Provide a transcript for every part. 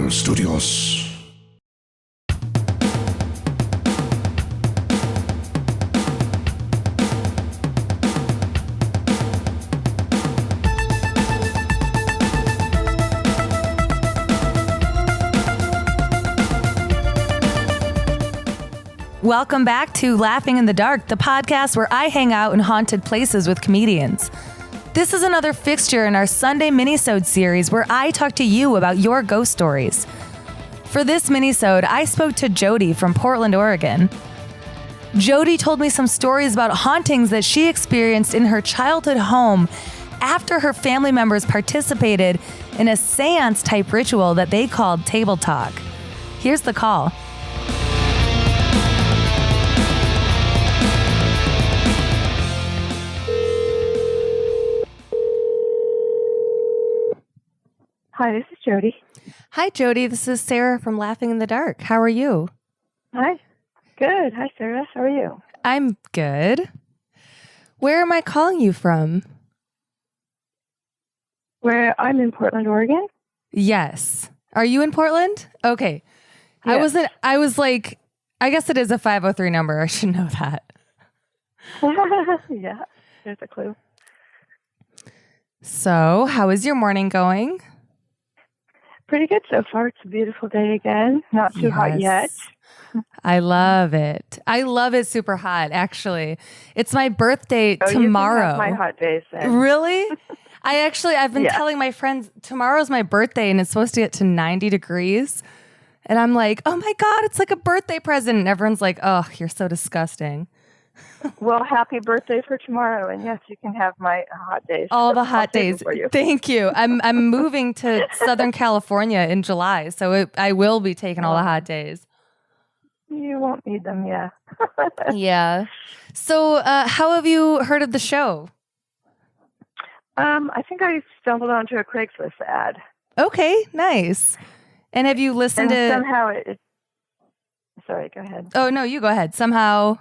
Studios. Welcome back to Laughing in the Dark, the podcast where I hang out in haunted places with comedians. This is another fixture in our Sunday Minisode series where I talk to you about your ghost stories. For this Minisode, I spoke to Jody from Portland, Oregon. Jody told me some stories about hauntings that she experienced in her childhood home after her family members participated in a seance-type ritual that they called table talk. Here's the call. Hi, this is Jody. Hi, Jody. This is Sarah from Laughing in the Dark. How are you? Hi. Good. Hi, Sarah. How are you? I'm good. Where am I calling you from? Where I'm in Portland, Oregon. Yes. Are you in Portland? Okay. Yes. I was like, I guess it is a 503 number. I should know that. Yeah, there's a clue. So, how is your morning going? Pretty good so far. It's a beautiful day again. Not too hot yet. I love it. I love it super hot, actually. It's my birthday tomorrow. You can have my hot days then. Really? I've been telling my friends, tomorrow's my birthday and it's supposed to get to 90 degrees. And I'm like, oh my God, it's like a birthday present. And everyone's like, oh, you're so disgusting. Well, happy birthday for tomorrow. And yes, you can have my hot days. All the hot days. For you. Thank you. I'm moving to Southern California in July. So I will be taking all the hot days. You won't need them, yeah. Yeah. So how have you heard of the show? I think I stumbled onto a Craigslist ad. Okay, nice. And have you listened to... somehow it... Sorry, go ahead. Oh, no, you go ahead. Somehow...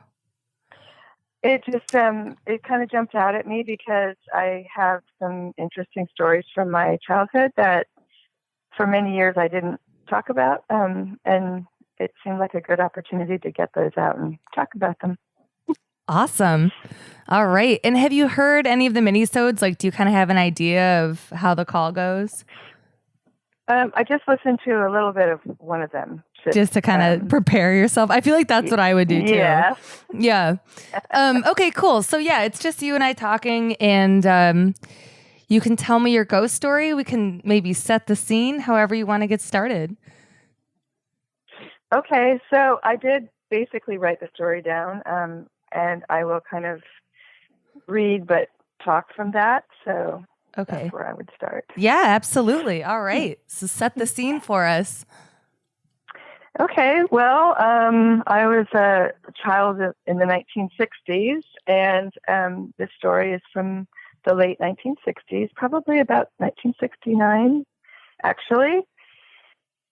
It just, it kind of jumped out at me because I have some interesting stories from my childhood that for many years I didn't talk about. And it seemed like a good opportunity to get those out and talk about them. Awesome. All right. And have you heard any of the minisodes? Like, do you kind of have an idea of how the call goes? I just listened to a little bit of one of them. Just to kind of prepare yourself. I feel like that's what I would do too. Yeah. Yeah. Okay, cool. So yeah, it's just you and I talking and you can tell me your ghost story. We can maybe set the scene however you want to get started. Okay. So I did basically write the story down and I will kind of read but talk from that. So okay, that's where I would start. Yeah, absolutely. All right. So set the scene for us. Okay, well, I was a child in the 1960s, and this story is from the late 1960s, probably about 1969, actually.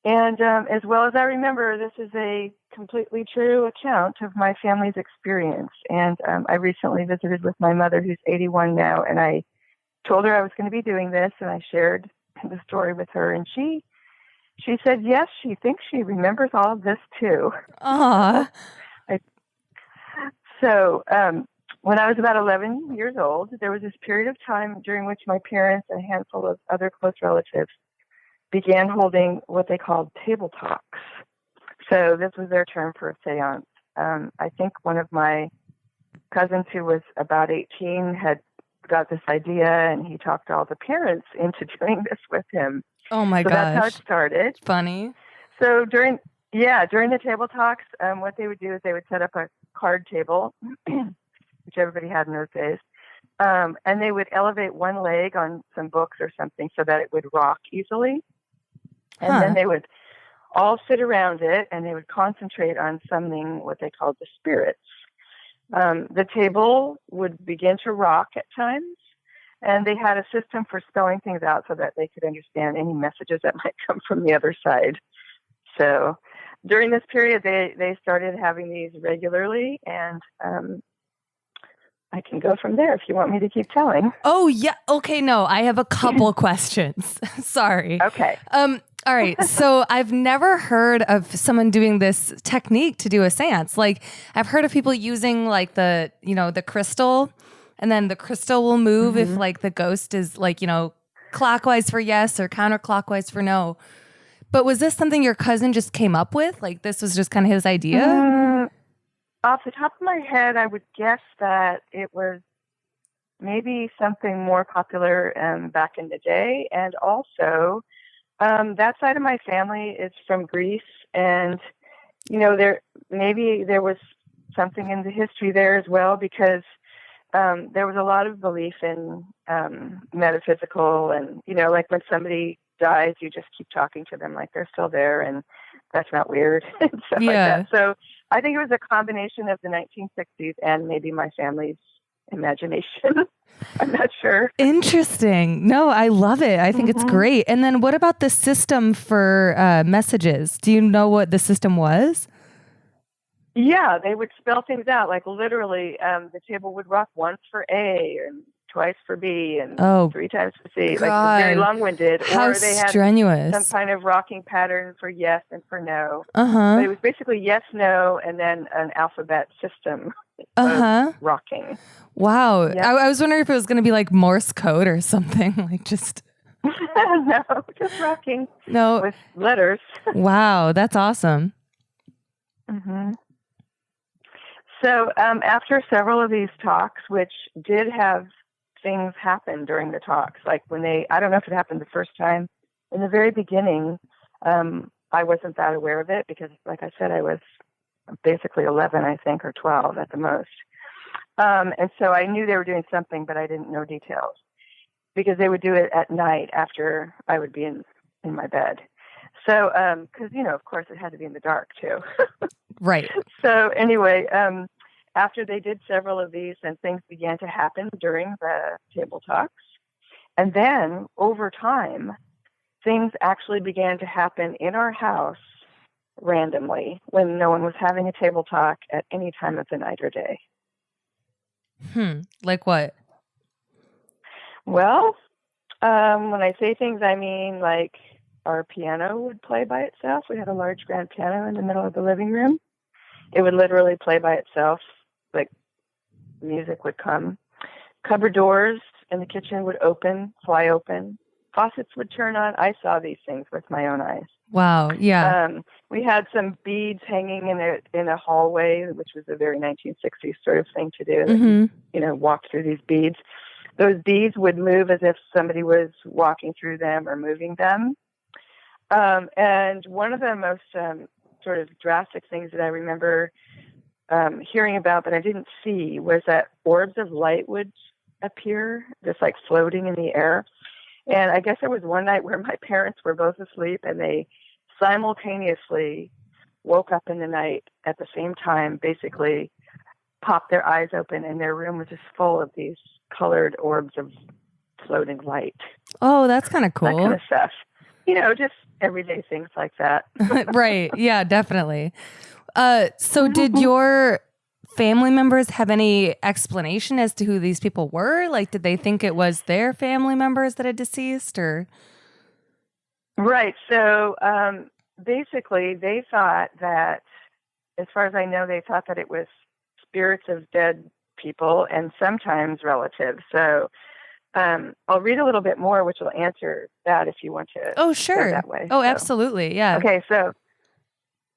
And as well as I remember, this is a completely true account of my family's experience. And I recently visited with my mother, who's 81 now, and I told her I was going to be doing this, and I shared the story with her, and she said, yes, she thinks she remembers all of this too. Aww. So when I was about 11 years old, there was this period of time during which my parents and a handful of other close relatives began holding what they called table talks. So this was their term for a seance. I think one of my cousins who was about 18 had got this idea, and he talked all the parents into doing this with him. Oh my gosh. That's how it started. Funny. So during the table talks, what they would do is they would set up a card table, which everybody had in those days, and they would elevate one leg on some books or something so that it would rock easily. And then they would all sit around it, and they would concentrate on summoning what they called the spirits. The table would begin to rock at times, and they had a system for spelling things out so that they could understand any messages that might come from the other side. So during this period, they started having these regularly, and I can go from there if you want me to keep telling. Oh, yeah. Okay, no, I have a couple questions. Sorry. Okay. All right. So I've never heard of someone doing this technique to do a seance. Like I've heard of people using like the crystal, and then the crystal will move if like the ghost is like, clockwise for yes or counterclockwise for no. But was this something your cousin just came up with? Like this was just kind of his idea? Off the top of my head, I would guess that it was maybe something more popular back in the day. And also, that side of my family is from Greece. And, there was something in the history there as well, because there was a lot of belief in metaphysical and, like when somebody dies, you just keep talking to them like they're still there, and that's not weird and stuff like that. So I think it was a combination of the 1960s and maybe my family's imagination. I'm not sure. Interesting. No, I love it. I think it's great. And then what about the system for messages? Do you know what the system was? Yeah, they would spell things out. Like literally, the table would rock once for A and twice for B and 3 times for C. God. Like very long-winded. How or they had strenuous. some kind of rocking pattern for yes and for no. Uh-huh. But it was basically yes, no, and then an alphabet system of rocking. Wow. Yep. I was wondering if it was going to be like Morse code or something. Like just... No, just rocking. No. With letters. Wow, that's awesome. So after several of these talks, which did have things happen during the talks, like when I don't know if it happened the first time, in the very beginning, I wasn't that aware of it because, like I said, I was basically 11, I think, or 12 at the most. And so I knew they were doing something, but I didn't know details because they would do it at night after I would be in my bed. So, because, of course, it had to be in the dark, too. Right. So anyway, after they did several of these, and things began to happen during the table talks. And then, over time, things actually began to happen in our house randomly when no one was having a table talk at any time of the night or day. Like what? Well, when I say things, I mean like our piano would play by itself. We had a large grand piano in the middle of the living room. It would literally play by itself, like music would come. Cupboard doors in the kitchen would fly open. Faucets would turn on. I saw these things with my own eyes. Wow, yeah. We had some beads hanging in a hallway, which was a very 1960s sort of thing to do. Walk through these beads. Those beads would move as if somebody was walking through them or moving them. And one of the most sort of drastic things that I remember hearing about, but I didn't see, was that orbs of light would appear, just like floating in the air. And I guess there was one night where my parents were both asleep and they simultaneously woke up in the night at the same time, basically popped their eyes open, and their room was just full of these colored orbs of floating light. Oh, that's kind of cool. That kind of stuff. Just everyday things like that. Right. Yeah, definitely. So did your family members have any explanation as to who these people were? Like, did they think it was their family members that had deceased, or? Right. So basically, they thought that, as far as I know, they thought that it was spirits of dead people and sometimes relatives. So I'll read a little bit more, which will answer that if you want to. Oh, sure. Go that way. Oh, absolutely. Yeah. Okay. So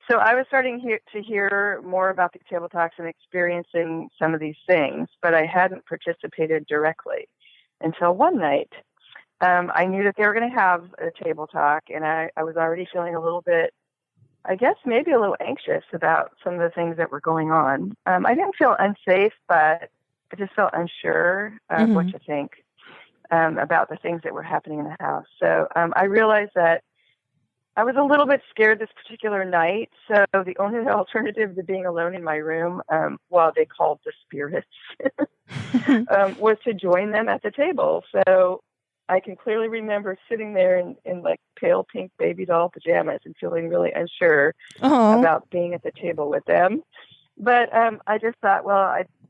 I was starting to hear more about the table talks and experiencing some of these things, but I hadn't participated directly until one night. I knew that they were going to have a table talk, and I was already feeling a little bit, I guess maybe a little anxious about some of the things that were going on. I didn't feel unsafe, but I just felt unsure of what to think about the things that were happening in the house. So I realized that I was a little bit scared this particular night, so the only alternative to being alone in my room, while they called the spirits, was to join them at the table. So I can clearly remember sitting there in like pale pink baby doll pajamas and feeling really unsure about being at the table with them. But I just thought,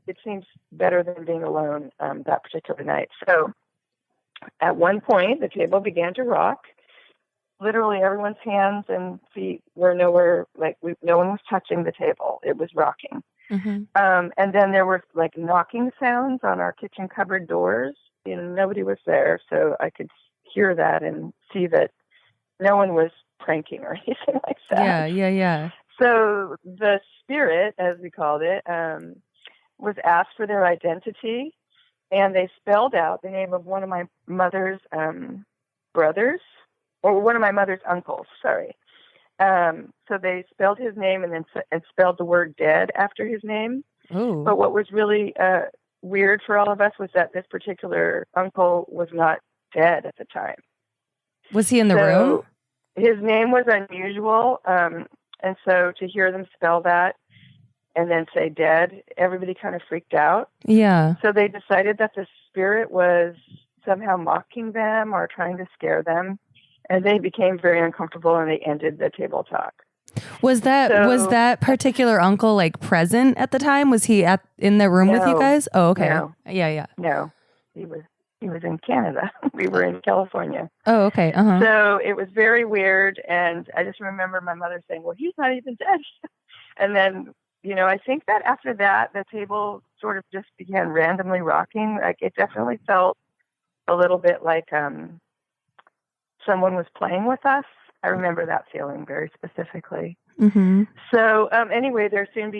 it seems better than being alone that particular night. So at one point, the table began to rock. literally everyone's hands and feet were nowhere, like no one was touching the table. It was rocking. Mm-hmm. And then there were like knocking sounds on our kitchen cupboard doors. Nobody was there, so I could hear that and see that no one was pranking or anything like that. Yeah. So the spirit, as we called it, was asked for their identity, and they spelled out the name of one of my mother's brothers, or one of my mother's uncles, sorry. So they spelled his name and spelled the word dead after his name. Ooh. But what was really weird for all of us was that this particular uncle was not dead at the time. Was he in the room? His name was unusual. And so to hear them spell that and then say dead, everybody kind of freaked out. Yeah. So they decided that the spirit was somehow mocking them or trying to scare them. And they became very uncomfortable and they ended the table talk. Was that particular uncle like present at the time? Was he in the room with you guys? Oh, okay. No. Yeah. No, he was in Canada. We were in California. Oh, okay. Uh-huh. So it was very weird. And I just remember my mother saying, well, he's not even dead. And then, I think that after that, the table sort of just began randomly rocking. Like it definitely felt a little bit like someone was playing with us. I remember that feeling very specifically. Mm-hmm. So anyway, there soon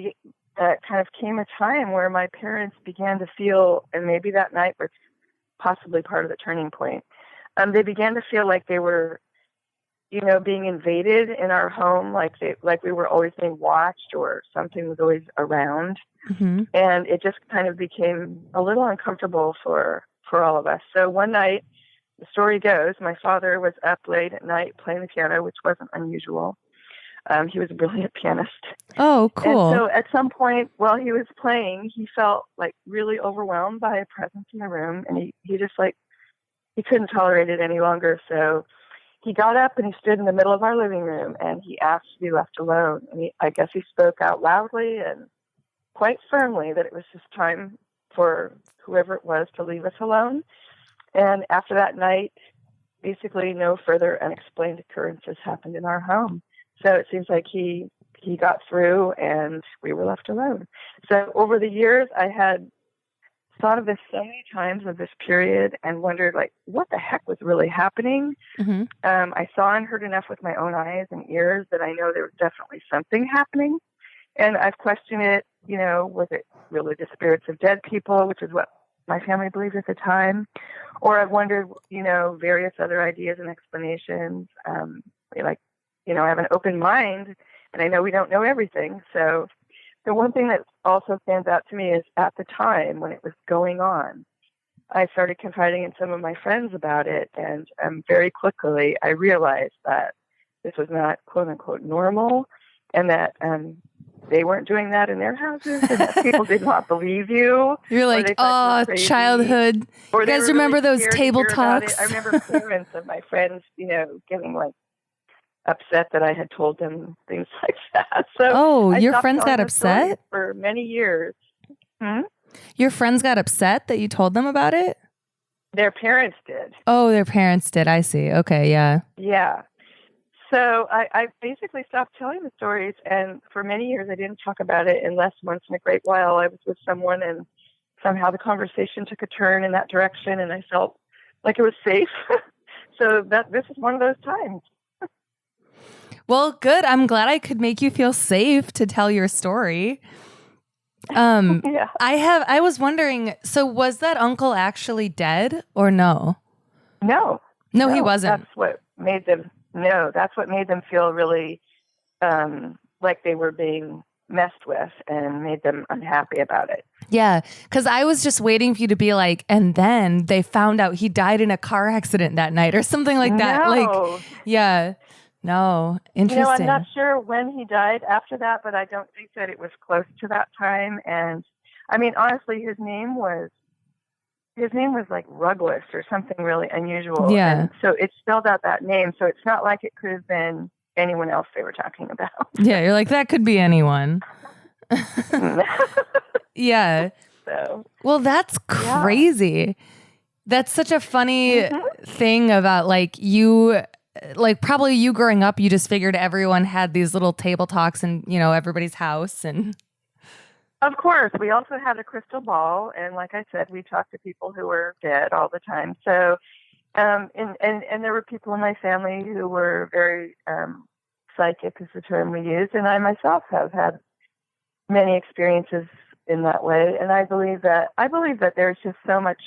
kind of came a time where my parents began to feel, and maybe that night was possibly part of the turning point. They began to feel like they were, being invaded in our home, like we were always being watched or something was always around. Mm-hmm. And it just kind of became a little uncomfortable for all of us. So one night, the story goes, my father was up late at night playing the piano, which wasn't unusual. He was a brilliant pianist. Oh, cool. And so at some point while he was playing, he felt like really overwhelmed by a presence in the room. And he just he couldn't tolerate it any longer. So he got up and he stood in the middle of our living room and he asked to be left alone. And I guess he spoke out loudly and quite firmly that it was just time for whoever it was to leave us alone. And after that night, basically no further unexplained occurrences happened in our home. So it seems like he got through and we were left alone. So over the years, I had thought of this so many times of this period and wondered, what the heck was really happening? Mm-hmm. I saw and heard enough with my own eyes and ears that I know there was definitely something happening. And I've questioned it, was it really the spirits of dead people, which is what my family believed at the time? Or I've wondered, various other ideas and explanations. I have an open mind and I know we don't know everything. So the one thing that also stands out to me is at the time when it was going on, I started confiding in some of my friends about it. And very quickly, I realized that this was not quote unquote normal and that they weren't doing that in their houses and that people did not believe you. You're like, oh, childhood. Or you guys remember those table talks? I remember parents of my friends, getting upset that I had told them things like that. So your friends got upset? For many years. Your friends got upset that you told them about it? Their parents did. Oh, their parents did. I see. Okay, yeah. Yeah. So I basically stopped telling the stories, and for many years I didn't talk about it unless once in a great while I was with someone and somehow the conversation took a turn in that direction and I felt like it was safe. So this is one of those times. Well, good. I'm glad I could make you feel safe to tell your story. Yeah. I was wondering, so was that uncle actually dead or no? No, he wasn't. That's what made them feel really like they were being messed with and made them unhappy about it. Yeah, because I was just waiting for you to be like, and then they found out he died in a car accident that night or something like that. No. Yeah. No, interesting. I'm not sure when he died after that, but I don't think that it was close to that time. And I mean, honestly, his name was like Rugless or something really unusual. Yeah. And so it spelled out that name. So it's not like it could have been anyone else they were talking about. Yeah. You're like, that could be anyone. Yeah. So, well, that's crazy. Yeah. That's such a funny thing about like you like probably you growing up, you just figured everyone had these little table talks in, everybody's house. And Of course, we also had a crystal ball, and like I said, we talked to people who were dead all the time. So, and there were people in my family who were very psychic, is the term we use, and I myself have had many experiences in that way. And I believe that there's just so much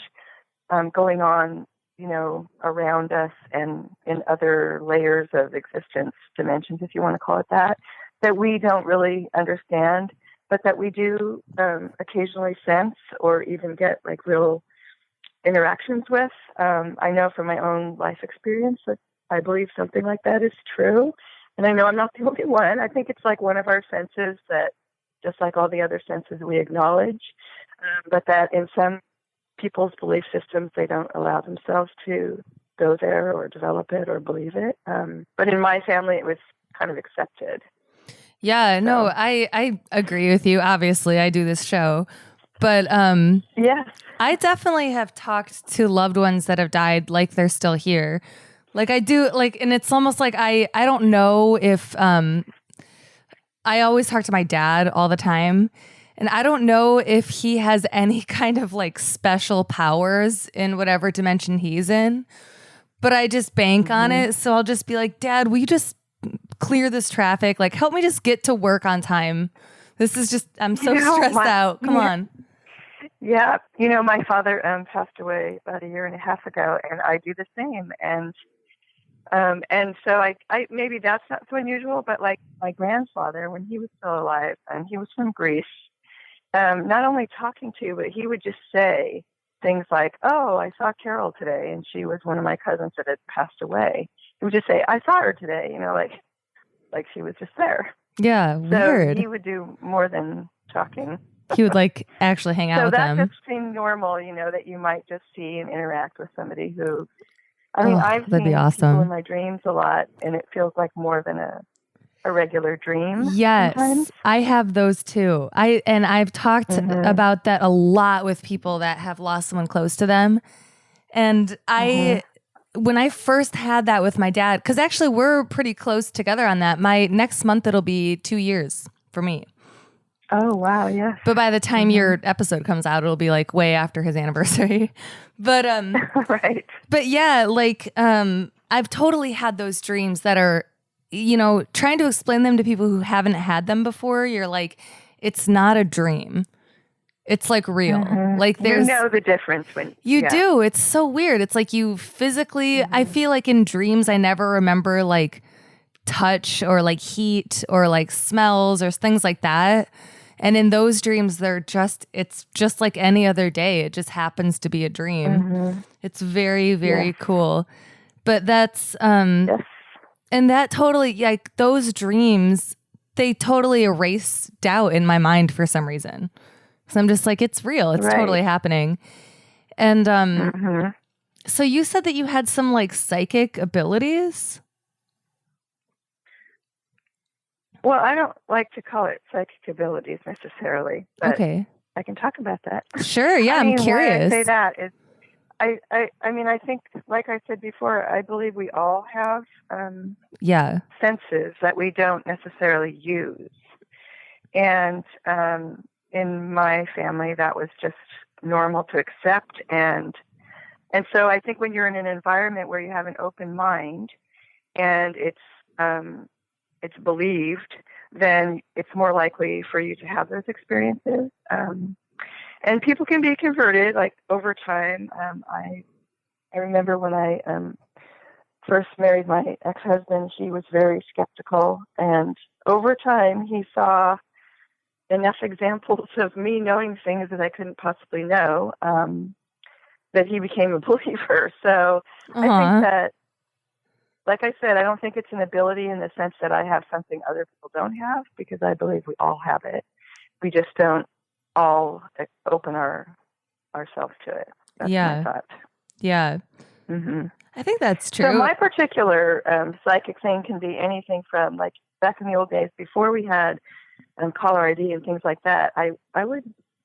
going on, around us and in other layers of existence, dimensions, if you want to call it that we don't really understand, but that we do occasionally sense or even get like real interactions with. I know from my own life experience that I believe something like that is true. And I know I'm not the only one. I think it's like one of our senses that, just like all the other senses, we acknowledge, but that in some people's belief systems, they don't allow themselves to go there or develop it or believe it. But in my family, it was kind of accepted. Yeah, so. No, I agree with you. Obviously, I do this show, but yes, I definitely have talked to loved ones that have died like they're still here. Like I do, like, and it's almost like I don't know if I always talk to my dad all the time, and I don't know if he has any kind of like special powers in whatever dimension he's in, but I just bank on it. So I'll just be like, Dad, will you just clear this traffic? Like, help me just get to work on time. This is just, I'm so stressed out. Come on. Yeah. My father passed away about 1.5 years ago, and I do the same. And so I maybe that's not so unusual, but like my grandfather, when he was still alive, and he was from Greece, not only talking to, but he would just say things like, "Oh, I saw Carol today, and she was one of my cousins that had passed away." He would just say, "I saw her today," like she was just there. Yeah, weird. So he would do more than talking. He would like actually hang out with them. So that just seemed normal, that you might just see and interact with somebody who, I've seen people in my dreams a lot, and it feels like more than a regular dream. Yes, sometimes. I have those too. I've talked about that a lot with people that have lost someone close to them. And when I first had that with my dad, because actually we're pretty close together on that. My next month, it'll be 2 years for me. Oh, wow. Yeah. But by the time your episode comes out, it'll be like way after his anniversary. But, right. But yeah, like, I've totally had those dreams that are, trying to explain them to people who haven't had them before. You're like, it's not a dream. It's like real. Like there's the difference when you do. It's so weird. It's like you physically, I feel like in dreams, I never remember like touch or like heat or like smells or things like that. And in those dreams, it's just like any other day. It just happens to be a dream. It's very, very cool. But that's, and that totally, like those dreams, they totally erase doubt in my mind for some reason. So I'm just like, it's real. It's totally happening. And so you said that you had some like psychic abilities? Well, I don't like to call it psychic abilities necessarily, but okay. I can talk about that. Sure. Yeah, I'm curious. Why I say that is, I think, like I said before, I believe we all have senses that we don't necessarily use. And in my family, that was just normal to accept. And so I think when you're in an environment where you have an open mind and it's believed, then it's more likely for you to have those experiences. And people can be converted, like over time. I remember when I first married my ex-husband, he was very skeptical. And over time, he saw enough examples of me knowing things that I couldn't possibly know, that he became a believer. So I think that, like I said, I don't think it's an ability in the sense that I have something other people don't have, because I believe we all have it. We just don't all open ourselves to it. That's my thought. Yeah. I think that's true. So my particular psychic thing can be anything from, like, back in the old days before we had caller ID and things like that. I would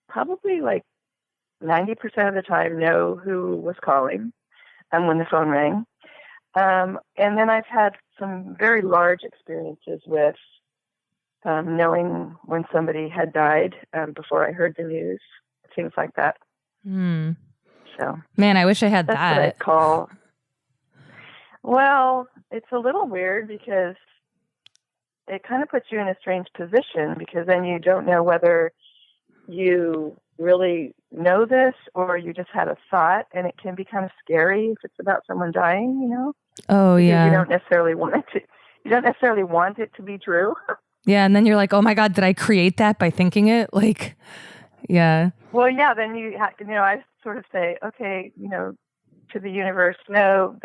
probably, like, 90% of the time know who was calling when the phone rang. And then I've had some very large experiences with knowing when somebody had died before I heard the news, things like that. So, man, I wish I had that's that. what I call. Well, it's a little weird because it kind of puts you in a strange position, because then you don't know whether you really know this or you just had a thought, and it can be kind of scary if it's about someone dying, you know? Oh, because yeah. You don't necessarily want it to be true. Yeah, and then you're like, oh my God, did I create that by thinking it? Like, yeah. Well, yeah, then I sort of say, okay, to the universe, no,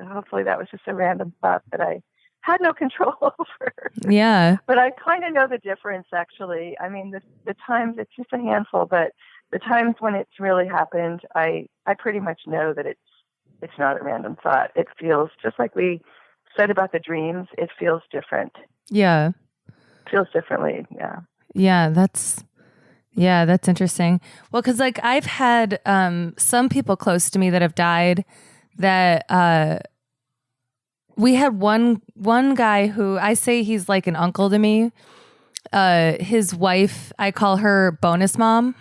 hopefully that was just a random thought that I had no control over. Yeah. But I kind of know the difference, actually. I mean, the times, it's just a handful, but the times when it's really happened, I pretty much know that it's not a random thought. It feels, just like we said about the dreams, it feels different. Yeah. It feels differently, yeah. Yeah, that's interesting. Well, because like I've had some people close to me that have died that we had one guy who I say he's like an uncle to me. His wife, I call her bonus mom.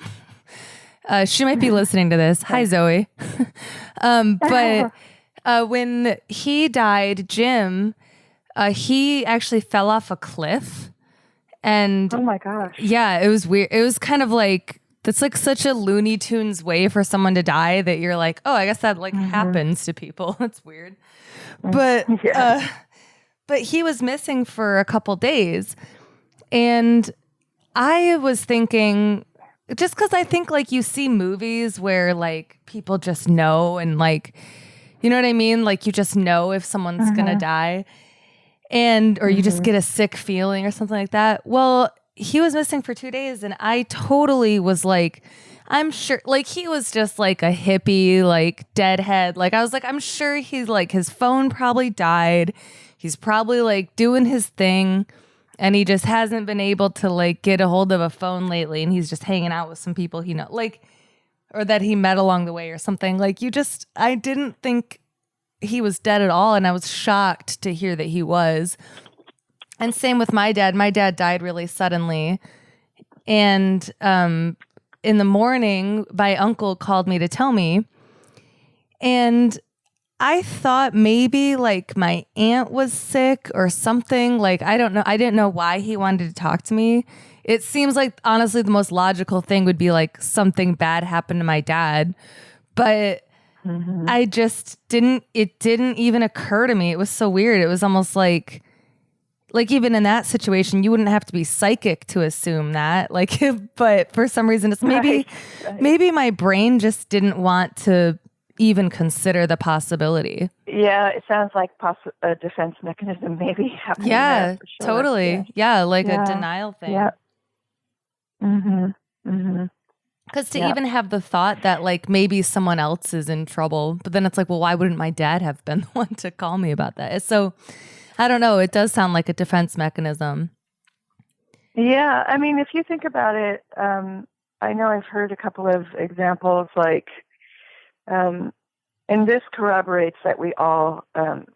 She might be listening to this. Hi, Zoe. But when he died, Jim, he actually fell off a cliff. And oh my gosh. Yeah, it was weird. It was kind of like, that's like such a Looney Tunes way for someone to die that you're like, oh, I guess that like happens to people. That's weird. But but he was missing for a couple days. And I was thinking, just because I think like you see movies where like people just know, and like, you know what I mean? Like you just know if someone's going to die. Or you just get a sick feeling or something like that. Well, he was missing for 2 days, and I totally was like, I'm sure, like he was just like a hippie, like deadhead. Like I was like, I'm sure he's like, his phone probably died. He's probably like doing his thing, and he just hasn't been able to like get a hold of a phone lately, and he's just hanging out with some people he know, like, or that he met along the way or something. Like I didn't think he was dead at all, and I was shocked to hear that he was. And same with my dad. My dad died really suddenly, and in the morning, my uncle called me to tell me, and I thought maybe like my aunt was sick or something. Like I don't know. I didn't know why he wanted to talk to me. It seems like honestly the most logical thing would be like something bad happened to my dad, but I just it didn't even occur to me. It was so weird. It was almost like even in that situation, you wouldn't have to be psychic to assume that. Like, but for some reason, it's maybe my brain just didn't want to even consider the possibility. Yeah, it sounds like a defense mechanism maybe happening. Yeah, there for sure. totally. Yeah, like a denial thing. Yeah. Because to even have the thought that like maybe someone else is in trouble, but then it's like, well, why wouldn't my dad have been the one to call me about that? So I don't know. It does sound like a defense mechanism. Yeah. I mean, if you think about it, I know I've heard a couple of examples like, and this corroborates that we all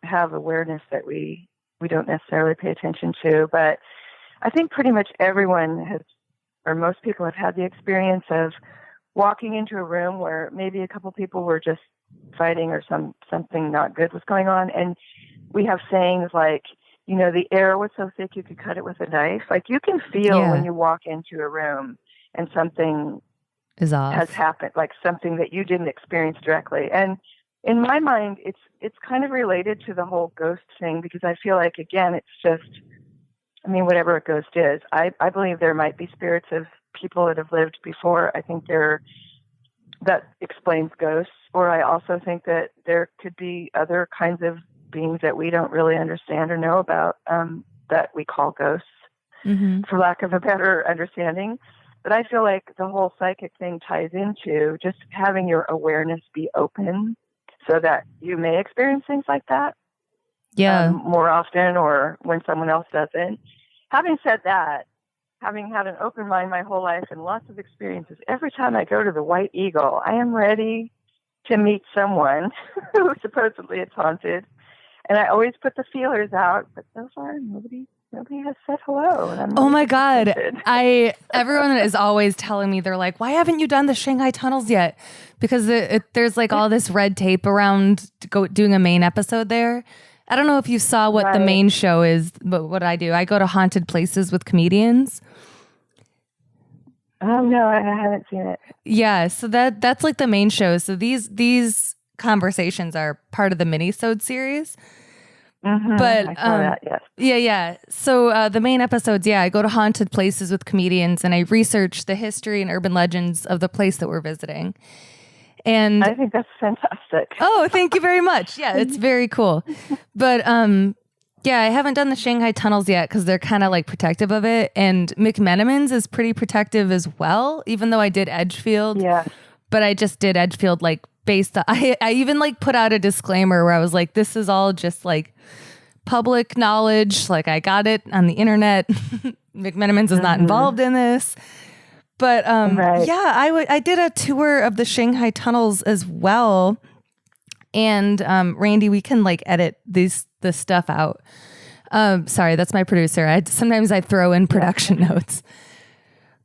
have awareness that we don't necessarily pay attention to, but I think pretty much everyone has, or most people have had the experience of walking into a room where maybe a couple people were just fighting or something not good was going on. And we have sayings like, the air was so thick you could cut it with a knife. Like you can feel when you walk into a room and something is off, has happened, like something that you didn't experience directly. And in my mind, it's kind of related to the whole ghost thing, because I feel like, again, it's just, whatever a ghost is, I believe there might be spirits of people that have lived before. I think that explains ghosts. Or I also think that there could be other kinds of beings that we don't really understand or know about that we call ghosts, for lack of a better understanding. But I feel like the whole psychic thing ties into just having your awareness be open so that you may experience things like that. Yeah. More often, or when someone else doesn't. Having said that, having had an open mind my whole life and lots of experiences, every time I go to the White Eagle, I am ready to meet someone who supposedly is haunted. And I always put the feelers out, but so far nobody has said hello. And I'm Oh my God. disappointed. Everyone is always telling me, they're like, why haven't you done the Shanghai tunnels yet? Because there's like all this red tape around doing a main episode there. I don't know if you saw what the main show is, but what I do, I go to haunted places with comedians. Oh no, I haven't seen it. Yeah. So that's like the main show. So these conversations are part of the Minisode series. Mm-hmm. But I saw that, yes. Yeah. So the main episodes, I go to haunted places with comedians and I research the history and urban legends of the place that we're visiting. And I think that's fantastic. Oh, thank you very much. Yeah, it's very cool. But I haven't done the Shanghai tunnels yet because they're kind of like protective of it. And McMenamins is pretty protective as well, even though I did Edgefield. Yeah. But I just did Edgefield like based on, I even like put out a disclaimer where I was like, this is all just like public knowledge. Like I got it on the internet. McMenamins is not involved in this. But I did a tour of the Shanghai tunnels as well. And Randy, we can like edit this stuff out. Sorry, that's my producer. Sometimes I throw in production notes.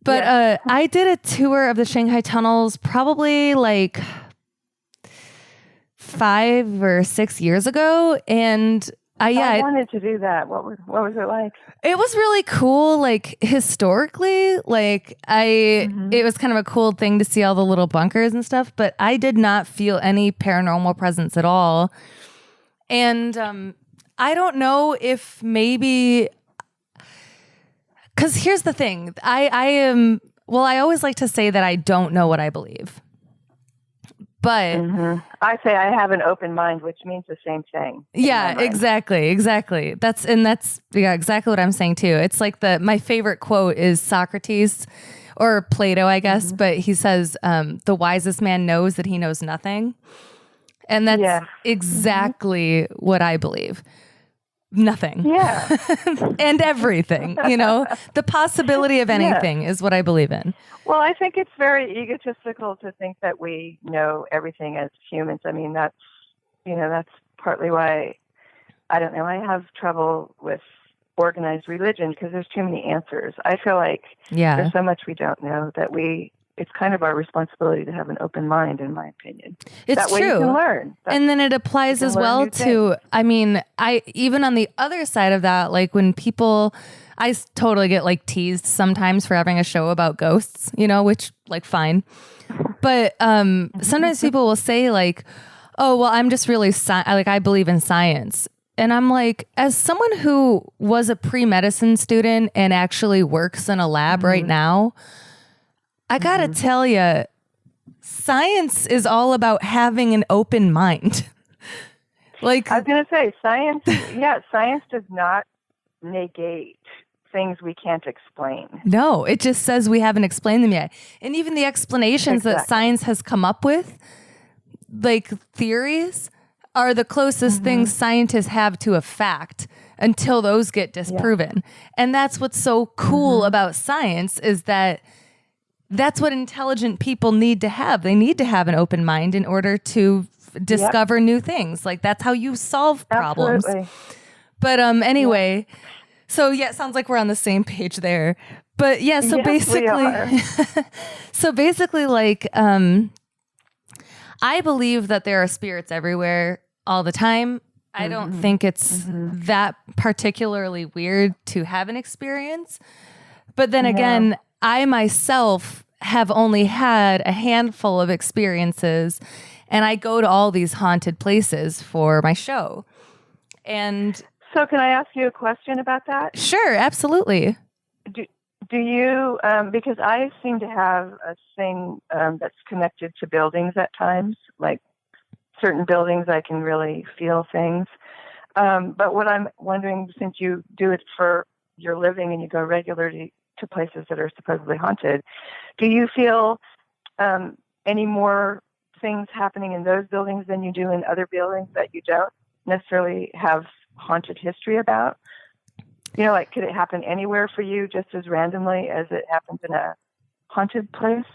But I did a tour of the Shanghai tunnels probably like 5 or 6 years ago, and I wanted to do that. What was it like? It was really cool. Like historically, like it was kind of a cool thing to see all the little bunkers and stuff, but I did not feel any paranormal presence at all. And I don't know if maybe, because here's the thing. I always like to say that I don't know what I believe. But I say I have an open mind, which means the same thing. Yeah, exactly. That's exactly what I'm saying too. It's like my favorite quote is Socrates or Plato, I guess, but he says, the wisest man knows that he knows nothing. And that's exactly what I believe. Nothing. Yeah. And everything, the possibility of anything is what I believe in. Well, I think it's very egotistical to think that we know everything as humans. I mean, that's partly why, I don't know, I have trouble with organized religion because there's too many answers. I feel like there's so much we don't know that it's kind of our responsibility to have an open mind, in my opinion. It's that way true. You can learn. And then it applies as well to, I mean, even on the other side of that, like when people, I totally get like teased sometimes for having a show about ghosts, which like fine. But sometimes people will say like, oh, well, I'm just really, I believe in science. And I'm like, as someone who was a pre-medicine student and actually works in a lab right now, I gotta tell you, science is all about having an open mind. Like I was going to say, science does not negate things we can't explain. No, it just says we haven't explained them yet. And even the explanations that science has come up with, like theories, are the closest things scientists have to a fact until those get disproven. And that's what's so cool about science is that that's what intelligent people need to have. They need to have an open mind in order to discover new things. Like that's how you solve problems. Absolutely. But anyway, so it sounds like we're on the same page there. But so basically, like I believe that there are spirits everywhere all the time. I don't think it's that particularly weird to have an experience. But then again, I myself have only had a handful of experiences, and I go to all these haunted places for my show. And so can I ask you a question about that? Sure, absolutely. Do you, because I seem to have a thing that's connected to buildings at times, like certain buildings I can really feel things. But what I'm wondering, since you do it for your living and you go regularly to places that are supposedly haunted, do you feel any more things happening in those buildings than you do in other buildings that you don't necessarily have haunted history about? Like could it happen anywhere for you just as randomly as it happens in a haunted place?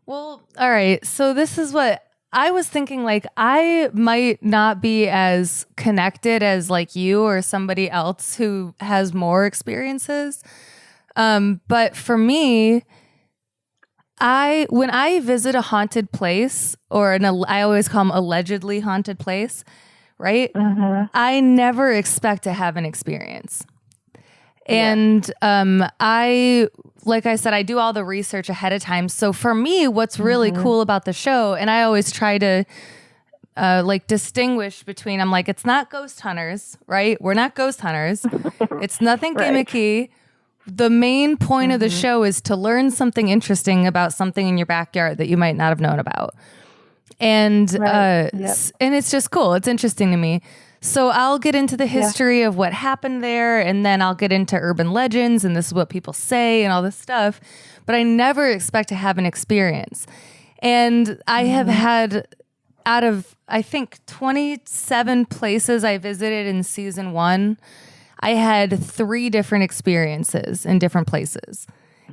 Well, all right. So this is what I was thinking like I might not be as connected as like you or somebody else who has more experiences. But for me, when I visit a haunted place or I always call them allegedly haunted place, right? I never expect to have an experience. And like I said, I do all the research ahead of time. So for me, what's really cool about the show, and I always try to like distinguish between, I'm like, it's not ghost hunters, right? We're not ghost hunters. It's nothing gimmicky. The main point of the show is to learn something interesting about something in your backyard that you might not have known about. And and it's just cool. It's interesting to me. So I'll get into the history of what happened there, and then I'll get into urban legends, and this is what people say and all this stuff. But I never expect to have an experience. And I have had, out of, I think, 27 places I visited in season 1, I had 3 different experiences in different places.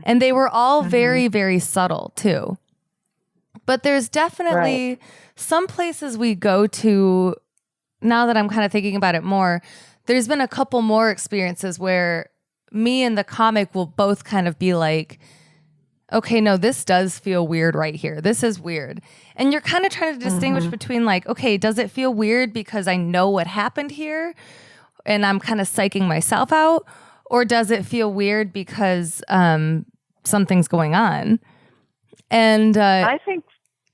And they were all very, very subtle, too. But there's definitely some places we go to. Now that I'm kind of thinking about it more, there's been a couple more experiences where me and the comic will both kind of be like, okay, no, this does feel weird right here. This is weird. And you're kind of trying to distinguish between like, okay, does it feel weird because I know what happened here and I'm kind of psyching myself out? Or does it feel weird because something's going on? And I think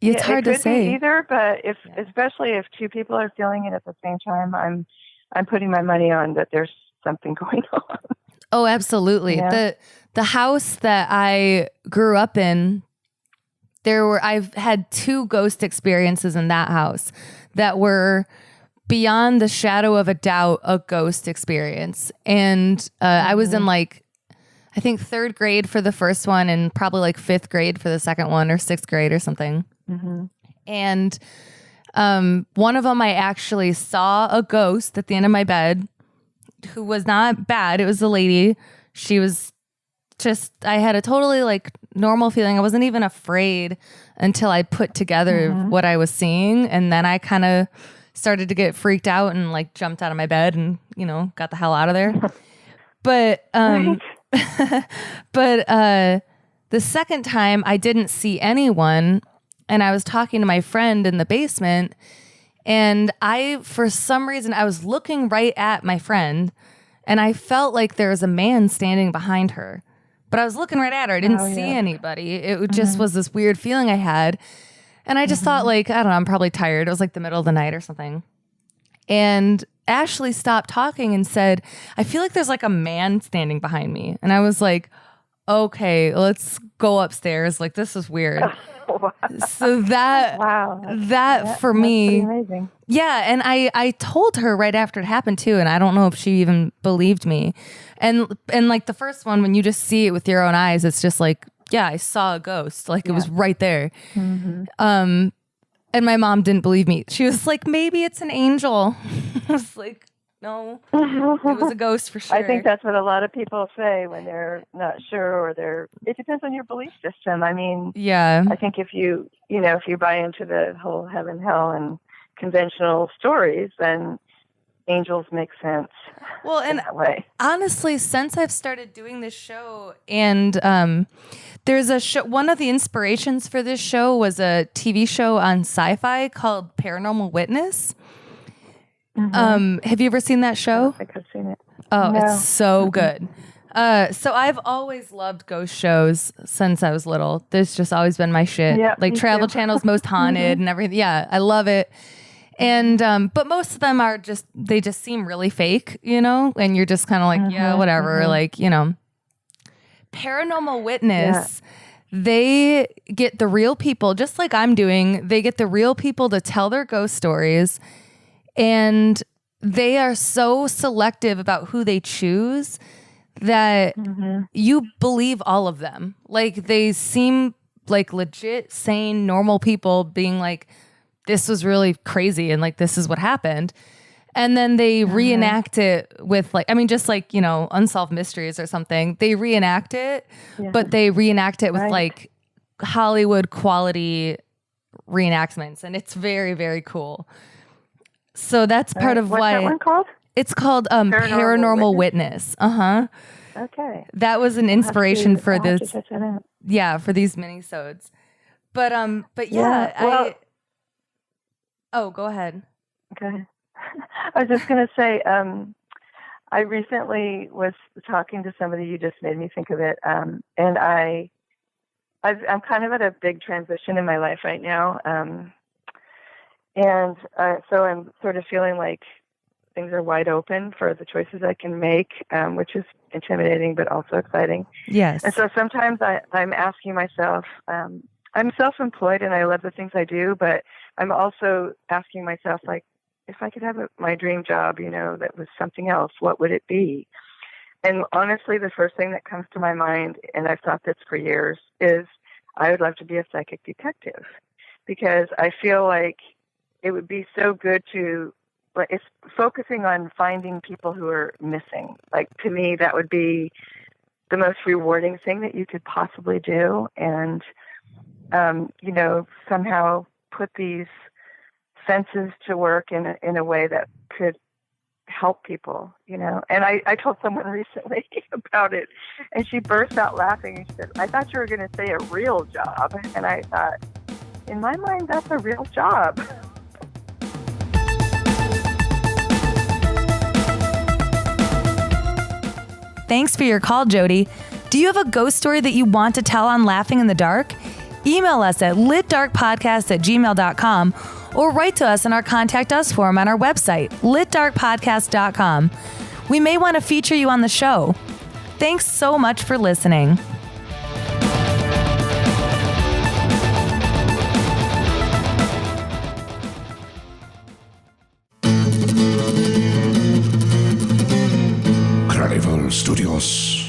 it's hard to say either, but especially if 2 people are feeling it at the same time, I'm putting my money on that there's something going on. Oh, absolutely. Yeah. The house that I grew up in, I've had 2 ghost experiences in that house that were beyond the shadow of a doubt a ghost experience. And I was in like, I think 3rd grade for the first one and probably like 5th grade for the second one, or 6th grade or something. And one of them, I actually saw a ghost at the end of my bed who was not bad. It was a lady. She was just, I had a totally like normal feeling. I wasn't even afraid until I put together what I was seeing. And then I kind of started to get freaked out and like jumped out of my bed and, got the hell out of there. But, the second time I didn't see anyone. And I was talking to my friend in the basement, and for some reason, I was looking right at my friend, and I felt like there was a man standing behind her. But I was looking right at her. I didn't see anybody. It just was this weird feeling I had. And I just thought like, I don't know, I'm probably tired. It was like the middle of the night or something. And Ashley stopped talking and said, I feel like there's like a man standing behind me. And I was like, okay, let's go upstairs. Like, this is weird. So that for me, amazing. Yeah. And I told her right after it happened too. And I don't know if she even believed me. And like the first one, when you just see it with your own eyes, it's just like, yeah, I saw a ghost. Like it was right there. And my mom didn't believe me. She was like, maybe it's an angel. I was like, no, it was a ghost for sure. I think that's what a lot of people say when they're not sure, or it depends on your belief system. I mean, I think if you buy into the whole heaven, hell, and conventional stories, then angels make sense. Well, and that way. Honestly, since I've started doing this show, and there's a show, one of the inspirations for this show was a TV show on Sci-Fi called Paranormal Witness. Have you ever seen that show? I don't think I've seen it. Oh, no. It's so good. So I've always loved ghost shows since I was little. This just always been my shit. Yep, like Travel Channel's Most Haunted and everything. Yeah, I love it. And but most of them they just seem really fake, and you're just kind of like, yeah, whatever. Like, Paranormal Witness, they get the real people, just like I'm doing. They get the real people to tell their ghost stories. And they are so selective about who they choose that you believe all of them. Like they seem like legit, sane, normal people being like, this was really crazy and like, this is what happened. And then they reenact it with like, I mean, just like, Unsolved Mysteries or something. They reenact it, but they reenact it with like Hollywood quality reenactments, and it's very, very cool. So that's part of What's why that one called? it's called Paranormal Witness. Okay. That was an inspiration for I'll have to this. check that out. Yeah, for these minisodes. But yeah, well, oh, go ahead. Okay. I was just going to say, I recently was talking to somebody. You just made me think of it, and I'm kind of at a big transition in my life right now, and so I'm sort of feeling like things are wide open for the choices I can make, which is intimidating but also exciting. Yes. And so sometimes I'm asking myself, I'm self-employed and I love the things I do, but I'm also asking myself, like, if I could have my dream job, that was something else, what would it be? And honestly, the first thing that comes to my mind, and I've thought this for years, is I would love to be a psychic detective, because I feel like it would be so good to, like, it's focusing on finding people who are missing. Like, to me, that would be the most rewarding thing that you could possibly do. And, somehow put these senses to work in a way that could help people, And I told someone recently about it, and she burst out laughing and she said, "I thought you were going to say a real job." And I thought, in my mind, that's a real job. Thanks for your call, Jody. Do you have a ghost story that you want to tell on Laughing in the Dark? Email us at litdarkpodcast@gmail.com or write to us in our Contact Us form on our website, litdarkpodcast.com. We may want to feature you on the show. Thanks so much for listening. Carnival Studios.